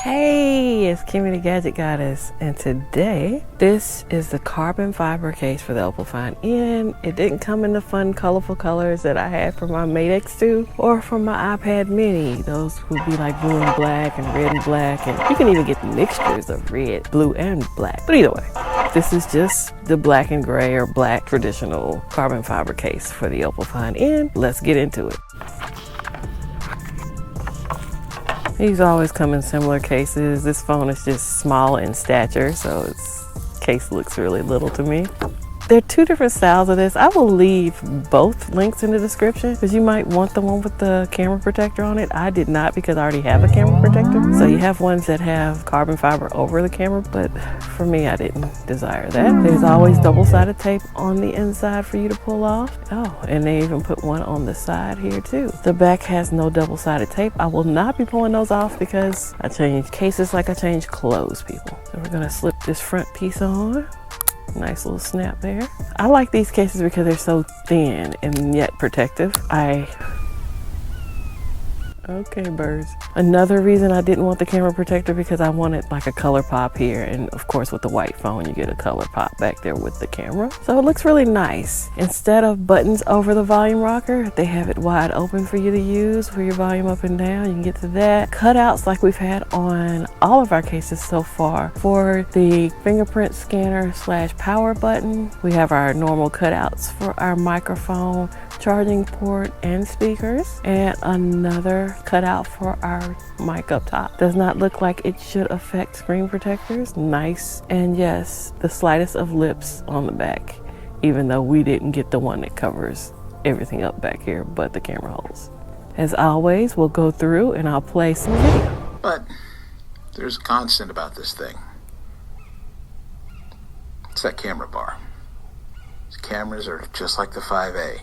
Hey, it's Kimmy the Gadget Goddess, and today this is the carbon fiber case for the Oppo Find N. It didn't come in the fun, colorful colors that I had for my Mate X2 or for my iPad mini. Those would be like blue and black and red and black, and you can even get mixtures of red, blue, and black. But either way, this is just the black and gray or black traditional carbon fiber case for the Oppo Find N. Let's get into it. These always come in similar cases. This phone is just small in stature, so its case looks really little to me. There are two different styles of this. I will leave both links in the description because you might want the one with the camera protector on it. I did not because I already have a camera protector. So you have ones that have carbon fiber over the camera, but for me, I didn't desire that. There's always double-sided tape on the inside for you to pull off. Oh, and they even put one on the side here too. The back has no double-sided tape. I will not be pulling those off because I change cases like I change clothes, people. So we're gonna slip this front piece on. Nice little snap there. I like these cases because they're so thin and yet protective. Okay, birds. Another reason I didn't want the camera protector because I wanted like a color pop here, and of course with the white phone you get a color pop back there with the camera. So it looks really nice. Instead of buttons over the volume rocker, they have it wide open for you to use for your volume up and down. You can get to that. Cutouts like we've had on all of our cases so far. For the fingerprint scanner / power button, we have our normal cutouts for our microphone, charging port, and speakers, and another cutout for our mic up top. Does not look like it should affect screen protectors. Nice. And yes, the slightest of lips on the back, even though we didn't get the one that covers everything up back here but the camera holes. As always, we'll go through and I'll play some video. But there's a constant about this thing. It's that camera bar. These cameras are just like the 5A.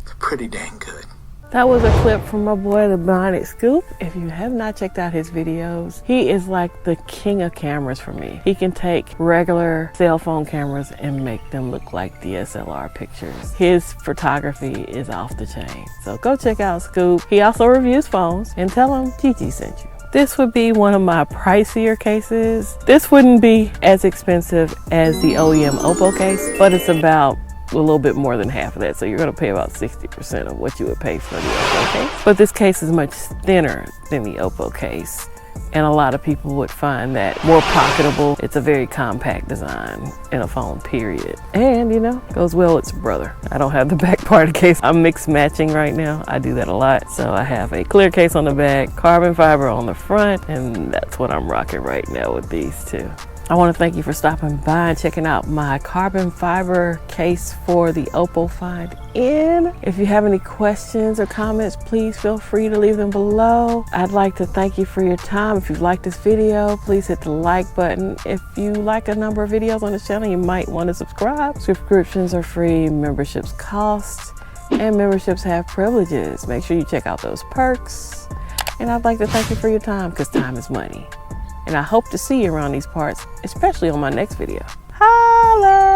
They're pretty dang good. That was a clip from my boy, the Bionic Scoop. If you have not checked out his videos, he is like the king of cameras for me. He can take regular cell phone cameras and make them look like DSLR pictures. His photography is off the chain. So go check out Scoop. He also reviews phones, and tell him Gigi sent you. This would be one of my pricier cases. This wouldn't be as expensive as the OEM Oppo case, but it's about a little bit more than half of that. So you're gonna pay about 60% of what you would pay for the Oppo case. But this case is much thinner than the Oppo case, and a lot of people would find that more pocketable. It's a very compact design in a phone, period. And you know, goes well with its brother. I don't have the back part of the case. I'm mix matching right now. I do that a lot. So I have a clear case on the back, carbon fiber on the front, and that's what I'm rocking right now with these two. I want to thank you for stopping by and checking out my carbon fiber case for the Oppo Find N. If you have any questions or comments, please feel free to leave them below. I'd like to thank you for your time. If you like this video, please hit the like button. If you like a number of videos on this channel, you might want to subscribe. Subscriptions are free, memberships cost, and memberships have privileges. Make sure you check out those perks. And I'd like to thank you for your time, because time is money. And I hope to see you around these parts, especially on my next video. Holla!